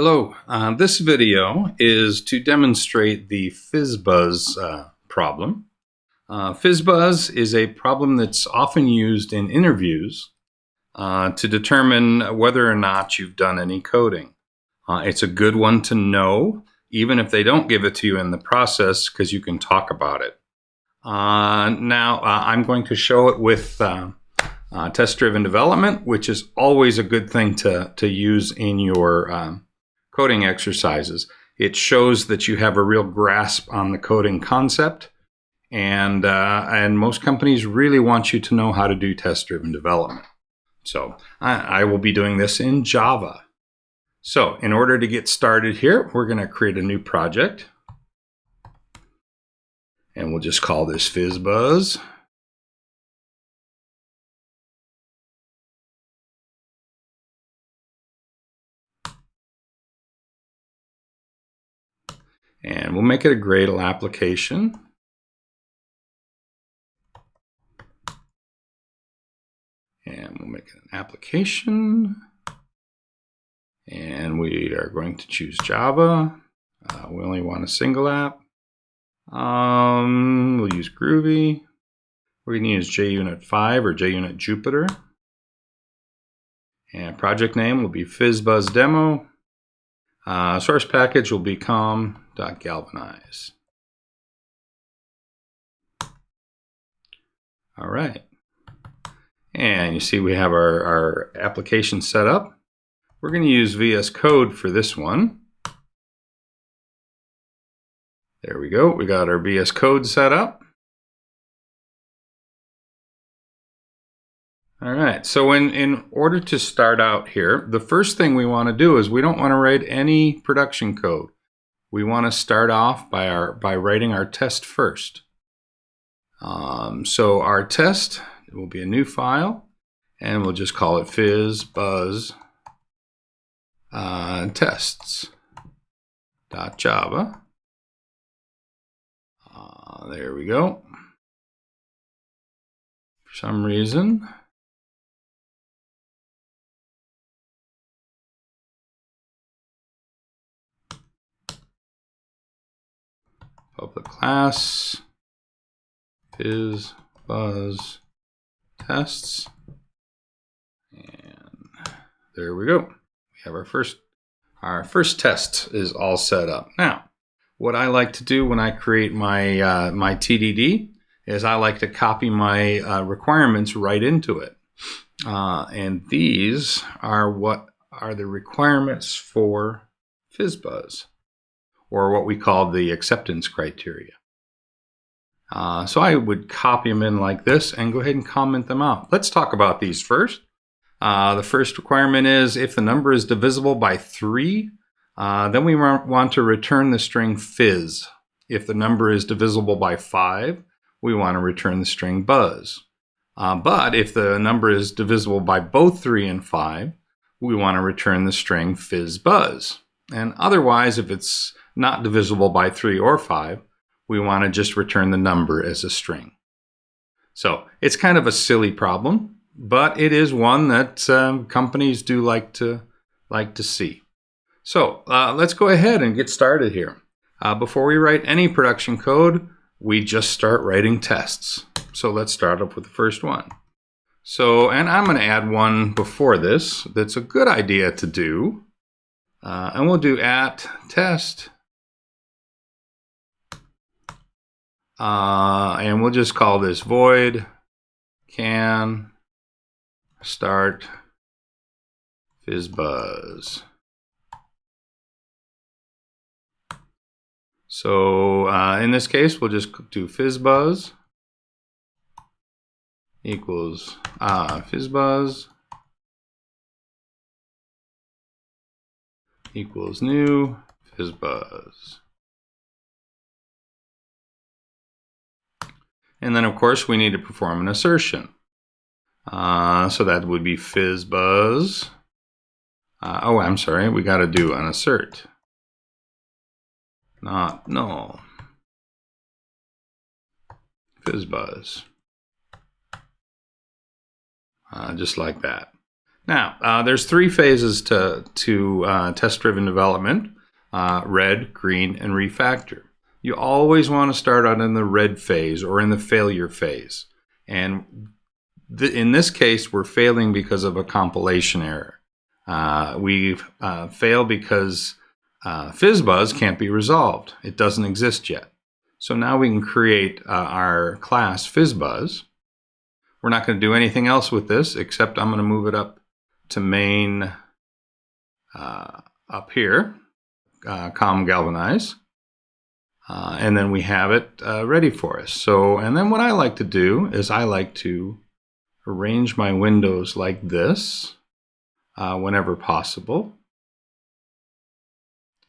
Hello, this video is to demonstrate the FizzBuzz problem. FizzBuzz is a problem that's often used in interviews to determine whether or not you've done any coding. It's a good one to know, even if they don't give it to you in the process, because you can talk about it. Now, I'm going to show it with test-driven development, which is always a good thing to use in your coding exercises. It shows that you have a real grasp on the coding concept, and most companies really want you to know how to do test-driven development. So I will be doing this in Java. So in order to get started here, we're going to create a new project, and we'll just call this FizzBuzz. And we'll make it a Gradle application. And we'll make it an application. And we are going to choose Java. We only want a single app. We'll use Groovy. We're going to use JUnit 5 or JUnit Jupyter. And project name will be FizzBuzz Demo. Source package will be com.galvanize. All right. And you see we have our application set up. We're going to use VS Code for this one. There we go. We got our VS Code set up. All right, so in order to start out here, the first thing we want to do is we don't want to write any production code. We want to start off by writing our test first. So our test will be a new file, and we'll just call it FizzBuzz tests.java. There we go. For some reason, public class FizzBuzz tests, and there we go. We have our first test is all set up. Now, what I like to do when I create my my TDD is I like to copy my requirements right into it, and these are what are the requirements for FizzBuzz, or what we call the acceptance criteria. So I would copy them in like this and go ahead and comment them out. Let's talk about these first. The first requirement is if the number is divisible by 3, then we want to return the string fizz. If the number is divisible by 5, we want to return the string buzz. But if the number is divisible by both 3 and 5, we want to return the string FizzBuzz. And otherwise, if it's not divisible by 3 or 5, we want to just return the number as a string. So it's kind of a silly problem, but it is one that companies do like to see. So let's go ahead and get started here. Before we write any production code, we just start writing tests. So let's start up with the first one. So, and I'm going to add one before this that's a good idea to do. And we'll do @test. And we'll just call this void can start FizzBuzz. So in this case, we'll just do FizzBuzz equals FizzBuzz equals new FizzBuzz. And then, of course, we need to perform an assertion. So that would be FizzBuzz. Oh, I'm sorry. We got to do an assert. Not null. FizzBuzz. Just like that. Now, there's three phases to test-driven development: red, green, and refactor. You always want to start out in the red phase or in the failure phase. And in this case, we're failing because of a compilation error. We've failed because FizzBuzz can't be resolved. It doesn't exist yet. So now we can create our class FizzBuzz. We're not going to do anything else with this, except I'm going to move it up to main up here, com galvanize. And then we have it ready for us. So, and then what I like to do is I like to arrange my windows like this whenever possible.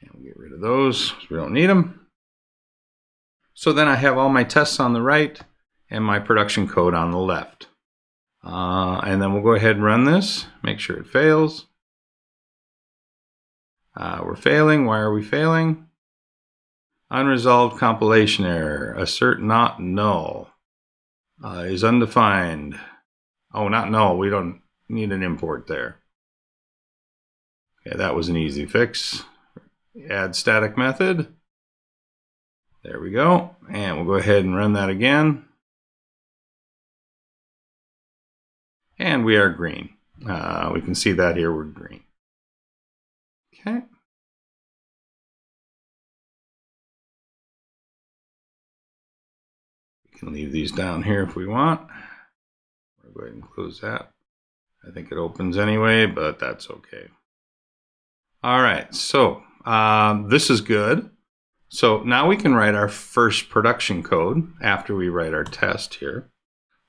And we'll get rid of those because we don't need them. So then I have all my tests on the right and my production code on the left. And then we'll go ahead and run this, make sure it fails. We're failing. Why are we failing? Unresolved compilation error. Assert not null is undefined. Oh, not null. We don't need an import there. Okay, that was an easy fix. Add static method. There we go. And we'll go ahead and run that again. And we are green. We can see that here, we're green. Okay. We can leave these down here if we want. We'll go ahead and close that. I think it opens anyway, but that's okay. All right, so this is good. So now we can write our first production code after we write our test here.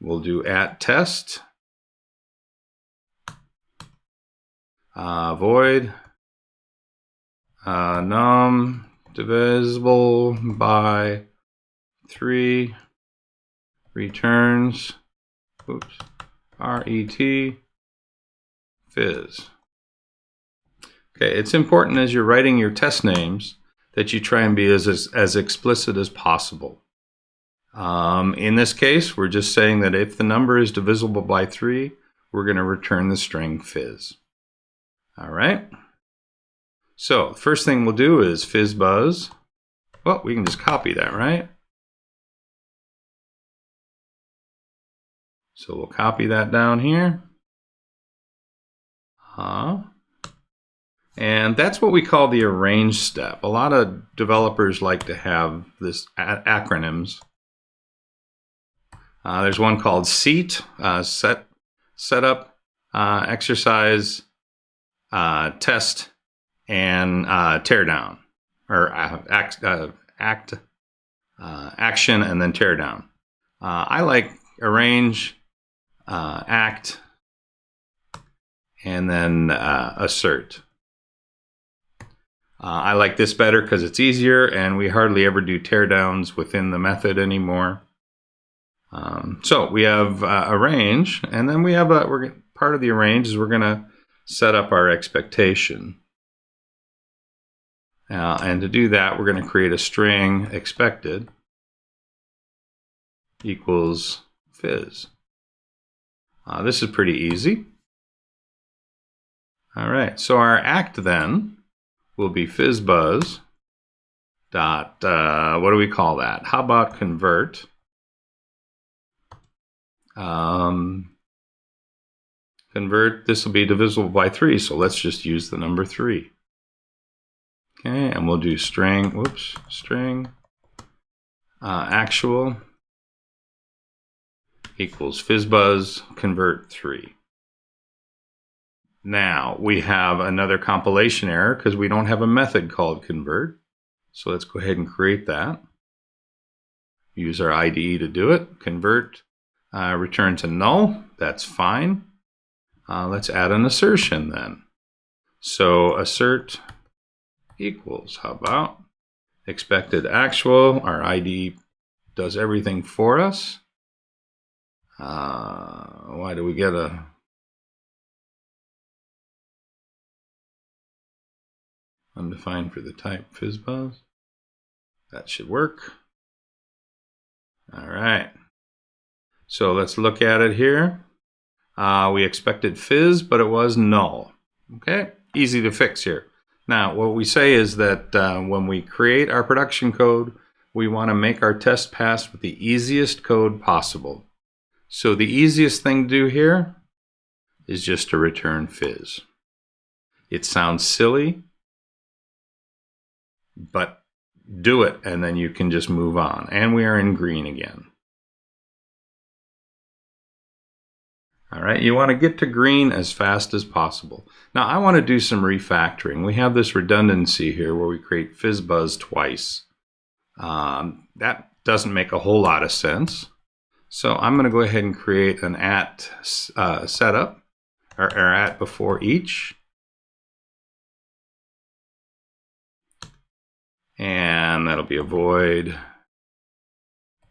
We'll do @test. Void num divisible by 3 returns ret fizz. Okay, it's important as you're writing your test names that you try and be as explicit as possible. In this case, we're just saying that if the number is divisible by 3, we're going to return the string fizz. All right. So first thing we'll do is FizzBuzz. Well, we can just copy that, right? So we'll copy that down here. And that's what we call the arrange step. A lot of developers like to have this acronyms. There's one called SEAT, setup, exercise, test, and teardown, or action and then teardown. I like arrange, act, and then assert. I like this better because it's easier, and we hardly ever do teardowns within the method anymore. So we have arrange, and then we have part of the arrange is we're going to set up our expectation. And to do that, we're going to create a string expected equals fizz. This is pretty easy. All right, so our act then will be FizzBuzz dot, what do we call that? How about convert? Convert, this will be divisible by 3, so let's just use the number 3. Okay, and we'll do string, string actual equals FizzBuzz convert 3. Now we have another compilation error because we don't have a method called convert. So let's go ahead and create that. Use our IDE to do it. Convert, return to null. That's fine. Let's add an assertion then. So assert equals, how about expected actual. Our IDE does everything for us. Why do we get a undefined for the type FizzBuzz? That should work. All right. So let's look at it here. We expected fizz, but it was null. Okay, easy to fix here. Now, what we say is that when we create our production code, we want to make our test pass with the easiest code possible. So the easiest thing to do here is just to return fizz. It sounds silly, but do it, and then you can just move on. And we are in green again. All right, you want to get to green as fast as possible. Now, I want to do some refactoring. We have this redundancy here where we create FizzBuzz twice. That doesn't make a whole lot of sense. So I'm going to go ahead and create an at setup, or at before each. And that'll be a void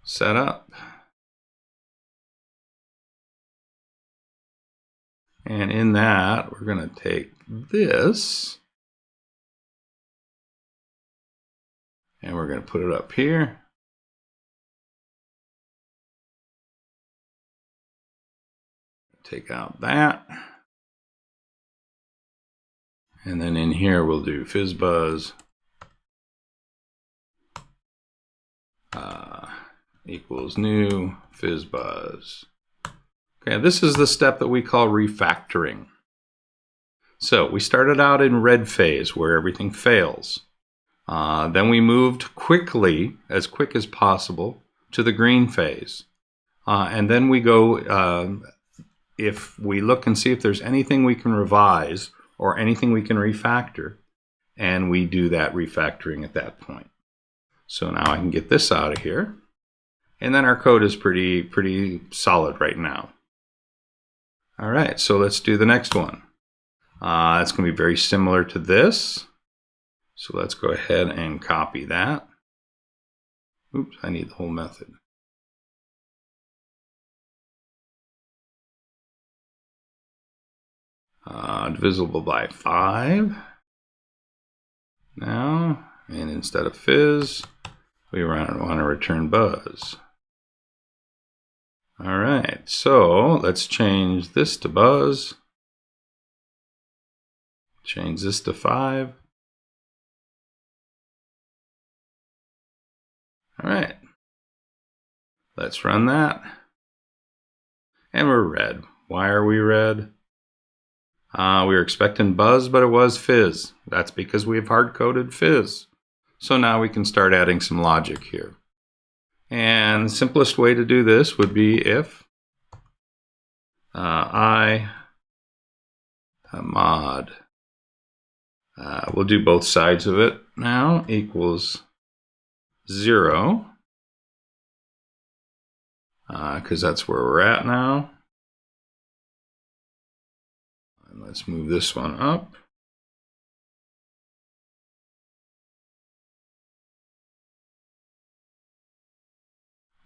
setup. And in that, we're going to take this and we're going to put it up here. Take out that. And then in here, we'll do FizzBuzz equals new FizzBuzz. Okay, this is the step that we call refactoring. So we started out in red phase where everything fails. Then we moved quickly, as quick as possible, to the green phase. And then we go, if we look and see if there's anything we can revise or anything we can refactor, and we do that refactoring at that point. So now I can get this out of here. And then our code is pretty solid right now. All right, so let's do the next one. It's going to be very similar to this. So let's go ahead and copy that. Oops, I need the whole method. Divisible by 5. Now, and instead of fizz, we want to return buzz. All right, so let's change this to buzz. Change this to 5. All right, let's run that. And we're red. Why are we red? We were expecting buzz, but it was fizz. That's because we've hard-coded fizz. So now we can start adding some logic here. And the simplest way to do this would be if I mod, we'll do both sides of it now, equals 0, because that's where we're at now. And let's move this one up.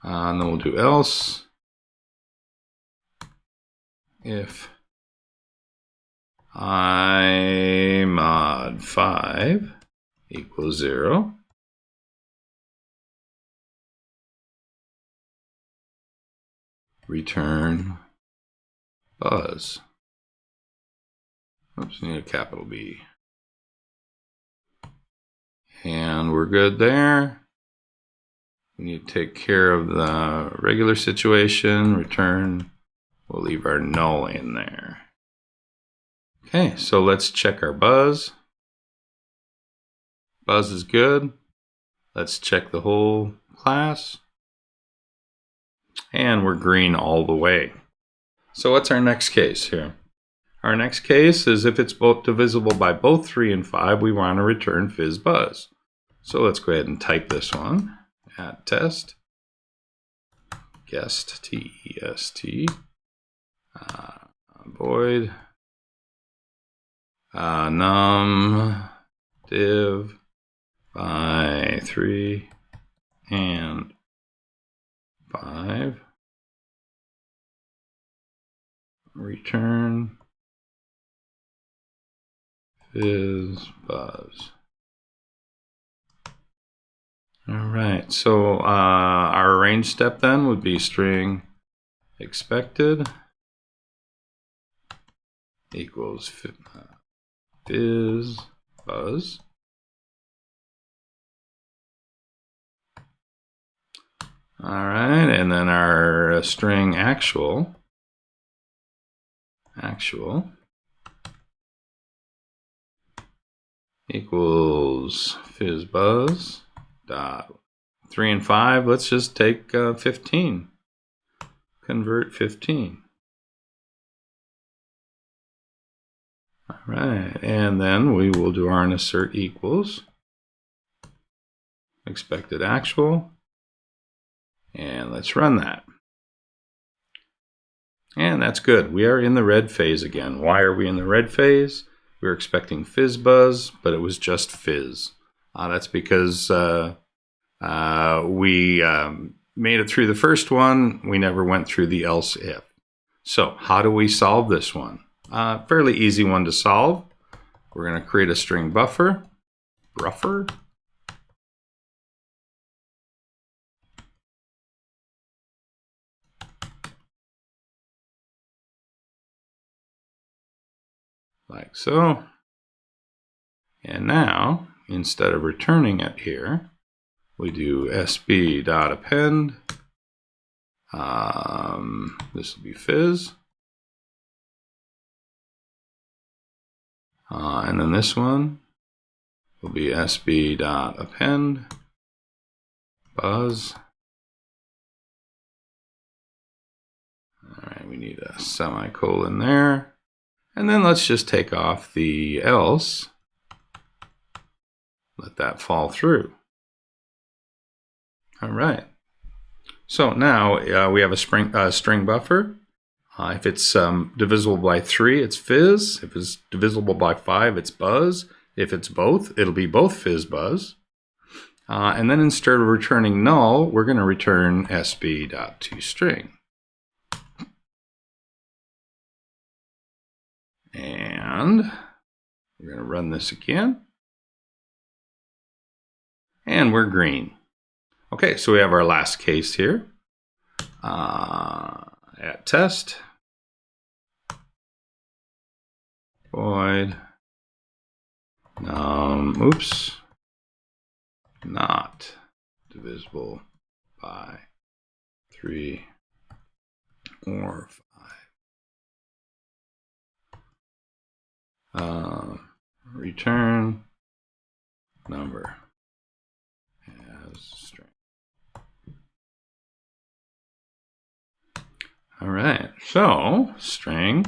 And then we'll do else if I mod 5 equals 0. Return buzz. Oops, need a capital B. And we're good there. We need to take care of the regular situation, return. We'll leave our null in there. Okay, so let's check our buzz. Buzz is good. Let's check the whole class. And we're green all the way. So what's our next case here? Our next case is if it's both divisible by both 3 and 5, we want to return FizzBuzz. So let's go ahead and type this one. At test, guest, T-E-S-T, void, num, div, by 3 and 5, return FizzBuzz. All right, so our arrange step then would be string expected equals FizzBuzz. All right, and then our string actual equals FizzBuzz dot 3 and 5. Let's just take 15. Convert 15. All right, and then we will do our insert equals expected actual, and let's run that. And that's good. We are in the red phase again. Why are we in the red phase? We were expecting FizzBuzz, but it was just fizz. That's because we made it through the first one. We never went through the else if. So how do we solve this one? Fairly easy one to solve. We're going to create a string buffer. Like so. And now, instead of returning it here, we do sb.append. This will be fizz. And then this one will be sb.append buzz. All right, we need a semicolon there. And then let's just take off the else. Let that fall through. All right. So now we have a string buffer. If it's divisible by 3, it's fizz. If it's divisible by 5, it's buzz. If it's both, it'll be both FizzBuzz. And then instead of returning null, we're going to return sb.toString. And we're going to run this again. And we're green. Okay, so we have our last case here. At test, void, not divisible by 3 or 5. Return number as string. All right, so string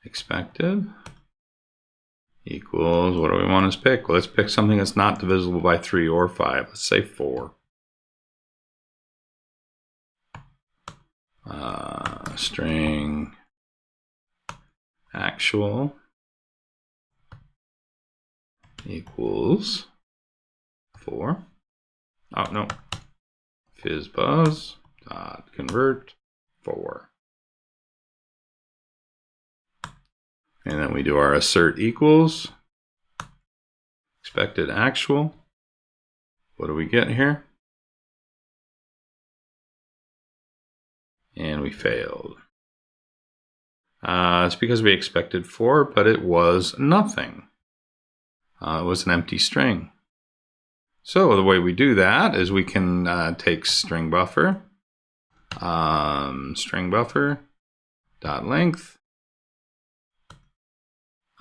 expected equals, what do we want to pick? Well, let's pick something that's not divisible by 3 or 5. Let's say 4. String actual equals 4. Oh, no. FizzBuzz dot convert 4. And then we do our assert equals expected actual. What do we get here? And we failed. It's because we expected 4, but it was nothing. It was an empty string. So the way we do that is we can take string buffer dot length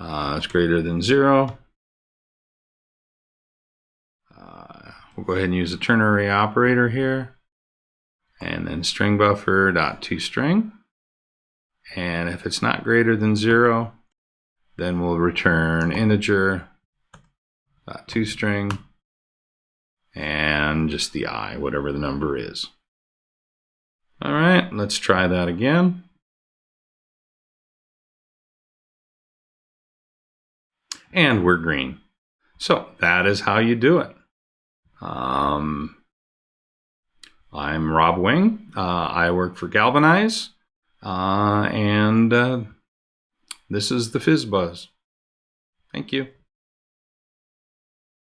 is greater than 0. We'll go ahead and use a ternary operator here, and then string buffer dot toString. And if it's not greater than 0, then we'll return integer dot toString and just the I, whatever the number is. All right, let's try that again. And we're green. So that is how you do it. I'm Rob Wing. I work for Galvanize. And this is the FizzBuzz. Thank you.